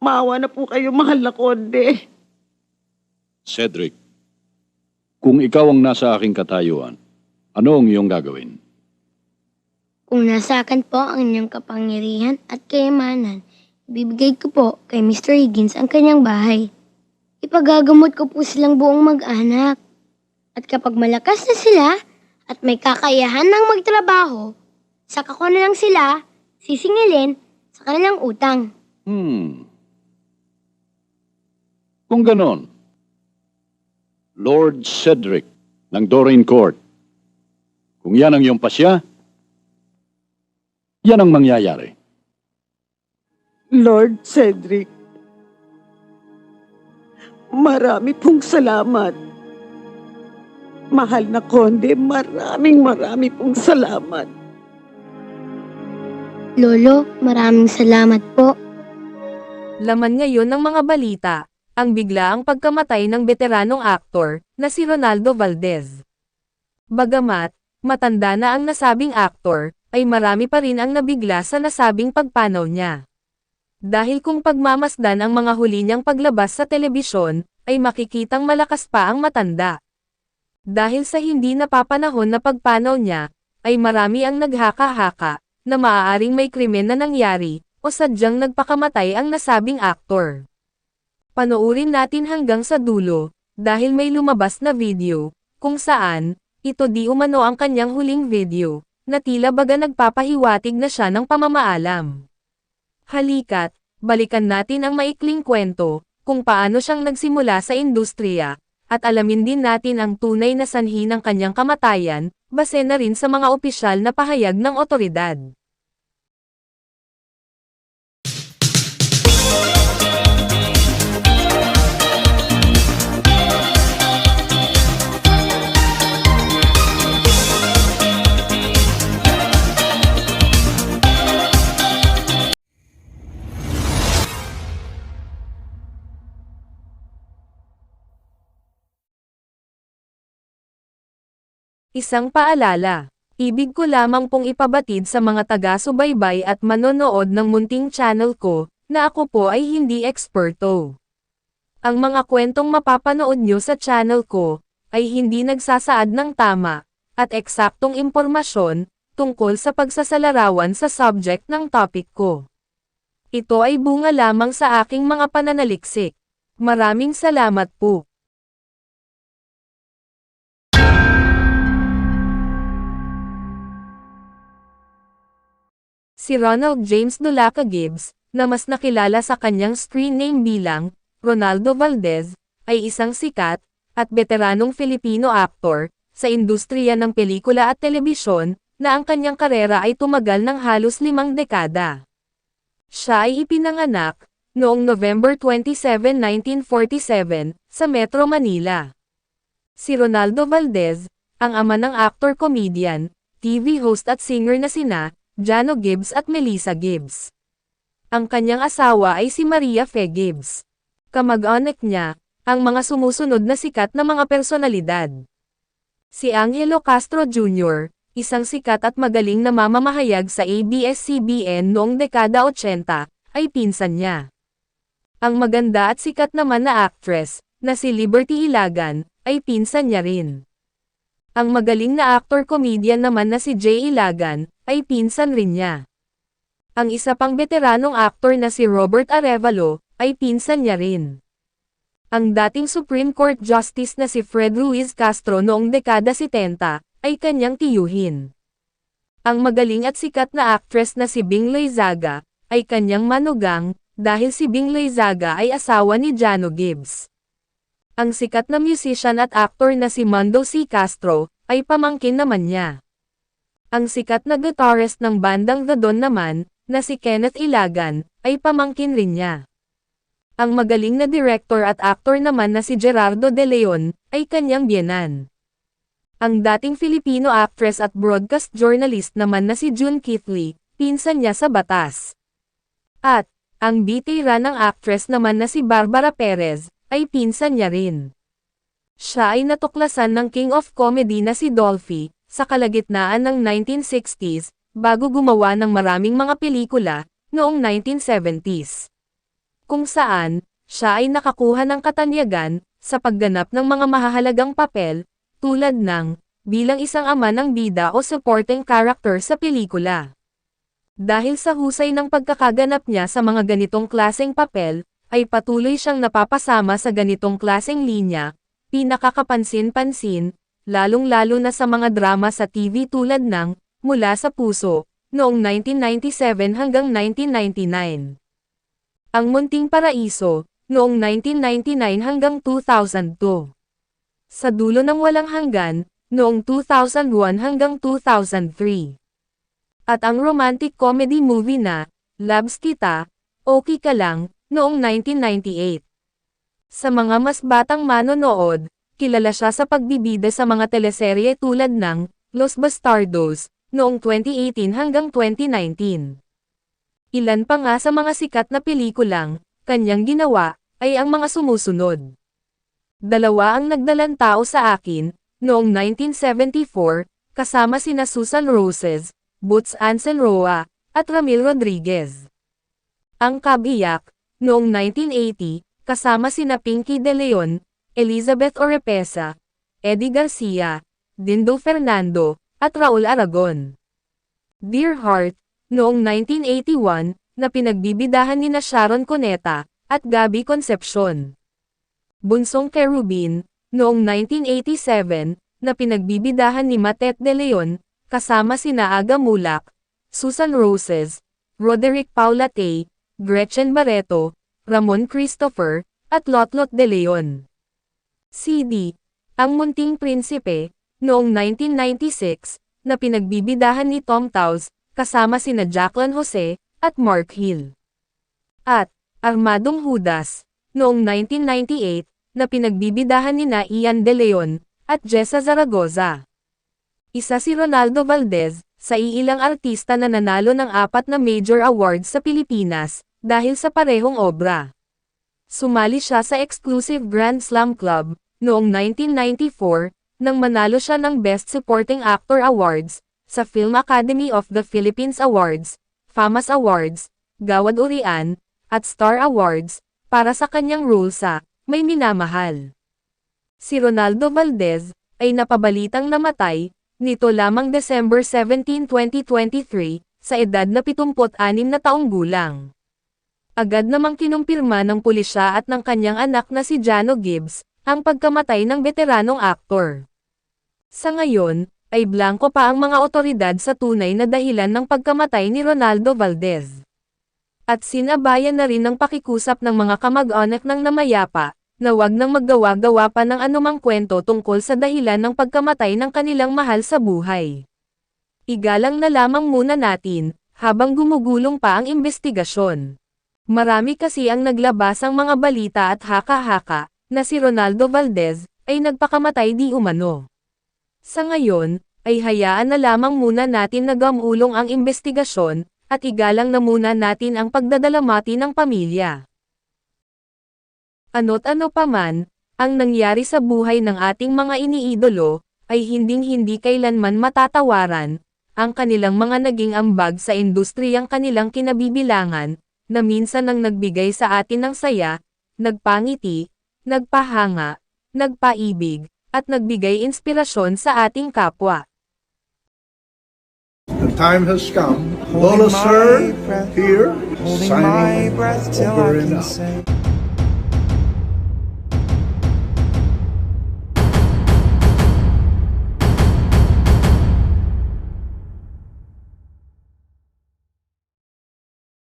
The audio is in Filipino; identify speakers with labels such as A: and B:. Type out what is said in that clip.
A: Maawa na po kayo, mahal na konde.
B: Cedric, kung ikaw ang nasa aking katayuan, ano ang iyong gagawin?
C: Kung nasa akin po ang inyong kapangyarihan at kayamanan, ibibigay ko po kay Mr. Higgins ang kanyang bahay. Ipagagamot ko po silang buong mag-anak. At kapag malakas na sila at may kakayahan ng magtrabaho, saka ko na lang sila sisingilin sa kanilang utang.
B: Kung ganon, Lord Cedric ng Doreen Court, kung yan ang iyong pasya, yan ang mangyayari.
A: Lord Cedric, marami pong salamat. Mahal na konde, marami pong salamat.
C: Lolo, maraming salamat po.
D: Laman ngayon ng mga balita, ang biglaang pagkamatay ng veteranong aktor na si Ronaldo Valdez. Bagamat, matanda na ang nasabing aktor, ay marami pa rin ang nabigla sa nasabing pagpanaw niya. Dahil kung pagmamasdan ang mga huli niyang paglabas sa telebisyon, ay makikitang malakas pa ang matanda. Dahil sa hindi napapanahon na pagpanaw niya, ay marami ang naghaka-haka, na maaaring may krimen na nangyari, o sadyang nagpakamatay ang nasabing aktor. Panoorin natin hanggang sa dulo, dahil may lumabas na video, kung saan, ito di umano ang kanyang huling video, na tila baga nagpapahiwatig na siya ng pamamaalam. Halika't, balikan natin ang maikling kwento, kung paano siyang nagsimula sa industriya, at alamin din natin ang tunay na sanhi ng kanyang kamatayan, base na rin sa mga opisyal na pahayag ng otoridad. Isang paalala. Ibig ko lamang pong ipabatid sa mga taga-subaybay at manonood ng munting channel ko, na ako po ay hindi eksperto. Ang mga kwentong mapapanood nyo sa channel ko, ay hindi nagsasaad ng tama, at eksaktong impormasyon, tungkol sa pagsasalarawan sa subject ng topic ko. Ito ay bunga lamang sa aking mga pananaliksik. Maraming salamat po. Si Ronald James Dulaca Gibbs, na mas nakilala sa kanyang screen name bilang Ronaldo Valdez, ay isang sikat at veteranong Filipino aktor sa industriya ng pelikula at telebisyon na ang kanyang karera ay tumagal ng halos 5 dekada. Siya ay ipinanganak noong November 27, 1947 sa Metro Manila. Si Ronaldo Valdez, ang ama ng actor-comedian, TV host at singer na sina Jano Gibbs at Melissa Gibbs. Ang kanyang asawa ay si Maria Fe Gibbs. Kamag-anak niya, ang mga sumusunod na sikat na mga personalidad. Si Angelo Castro Jr., isang sikat at magaling na mamamahayag sa ABS-CBN noong dekada 80, ay pinsan niya. Ang maganda at sikat naman na actress, na si Liberty Ilagan, ay pinsan niya rin. Ang magaling na actor-comedian naman na si Jay Ilagan, ay pinsan rin niya. Ang isa pang veteranong aktor na si Robert Arevalo, ay pinsan niya rin. Ang dating Supreme Court Justice na si Fred Ruiz Castro noong dekada 70, ay kanyang tiyuhin. Ang magaling at sikat na actress na si Bing Loizaga, ay kanyang manugang, dahil si Bing Loizaga ay asawa ni Jano Gibbs. Ang sikat na musician at actor na si Mando C. Castro, ay pamangkin naman niya. Ang sikat na guitarist ng bandang The Don naman, na si Kenneth Ilagan, ay pamangkin rin niya. Ang magaling na director at actor naman na si Gerardo De Leon, ay kanyang biyenan. Ang dating Filipino actress at broadcast journalist naman na si June Keithley, pinsan niya sa batas. At, ang bitira ng actress naman na si Barbara Perez, ay pinsan niya rin. Siya ay natuklasan ng King of Comedy na si Dolphy, sa kalagitnaan ng 1960s, bago gumawa ng maraming mga pelikula, noong 1970s. kung saan siya ay nakakuha ng katanyagan sa pagganap ng mga mahahalagang papel, tulad ng bilang isang ama ng bida o supporting character sa pelikula. Dahil sa husay ng pagkakaganap niya sa mga ganitong klaseng papel, ay patuloy siyang napapasama sa ganitong klaseng linya, pinakakapansin-pansin, lalong-lalo na sa mga drama sa TV tulad ng Mula sa Puso, noong 1997 hanggang 1999. Ang Munting Paraiso, noong 1999 hanggang 2002. Sa Dulo ng Walang Hanggan, noong 2001 hanggang 2003. At ang romantic comedy movie na, Labs Kita, Okay Ka Lang, noong 1998. Sa mga mas batang manonood, kilala siya sa pagbibida sa mga teleserye tulad ng Los Bastardos, noong 2018 hanggang 2019. Ilan pa nga sa mga sikat na pelikulang kanyang ginawa ay ang mga sumusunod. Dalawa ang nagdalang tao sa akin, noong 1974, kasama sina Susan Roses, Boots Anselroa, at Ramil Rodriguez. Ang Kabiyak, noong 1980, kasama sina Pinky De Leon, Elizabeth Oropesa, Eddie Garcia, Dindo Fernando, at Raul Aragon. Dear Heart, noong 1981, na pinagbibidahan nina Sharon Cuneta, at Gabby Concepcion. Bunsong Kerubin, noong 1987, na pinagbibidahan ni Matet De Leon, kasama sina Aga Mulak, Susan Roses, Roderick Paulatay, Gretchen Barreto, Ramon Christopher, at Lotlot De Leon. CD, Ang Munting Prinsipe, noong 1996, na pinagbibidahan ni Tom Taus, kasama sina Jacqueline Jose, at Mark Hill. At Armadong Judas, noong 1998, na pinagbibidahan nina Ian De Leon, at Jessa Zaragoza. Isa si Ronaldo Valdez, sa iilang artista na nanalo ng 4 na major awards sa Pilipinas, dahil sa parehong obra. Sumali siya sa exclusive Grand Slam Club, noong 1994, nang manalo siya ng Best Supporting Actor Awards, sa Film Academy of the Philippines Awards, FAMAS Awards, Gawad Urian, at Star Awards, para sa kanyang role sa May Minamahal. Si Ronaldo Valdez, ay napabalitang namatay, nito lamang December 17, 2023, sa edad na 76 na taong gulang. Agad namang kinumpirma ng pulisya at ng kanyang anak na si Jano Gibbs, ang pagkamatay ng veteranong aktor. Sa ngayon, ay blanko pa ang mga otoridad sa tunay na dahilan ng pagkamatay ni Ronaldo Valdez. At sinabayan na rin ng pakikusap ng mga kamag-anak ng namayapa, na wag nang maggawa-gawa pa ng anumang kwento tungkol sa dahilan ng pagkamatay ng kanilang mahal sa buhay. Igalang na lamang muna natin, habang gumugulong pa ang investigasyon. Marami kasi ang naglabas ang mga balita at haka-haka, na si Ronaldo Valdez, ay nagpakamatay di umano. Sa ngayon, ay hayaan na lamang muna natin na gamulong ang investigasyon, at igalang na muna natin ang pagdadalamati ng pamilya. Ano't ano pa man, ang nangyari sa buhay ng ating mga iniidolo, ay hinding-hindi kailanman matatawaran, ang kanilang mga naging ambag sa industriyang kanilang kinabibilangan, na minsan ang nagbigay sa atin ng saya, nagpangiti, nagpahanga, nagpaibig, at nagbigay inspirasyon sa ating kapwa.
E: The time has come.
F: Holding
E: Lola, sir,
F: my breath,
E: here,
F: holding my
E: signing
F: breath till
E: over
F: I
E: and
F: can
E: out.
F: say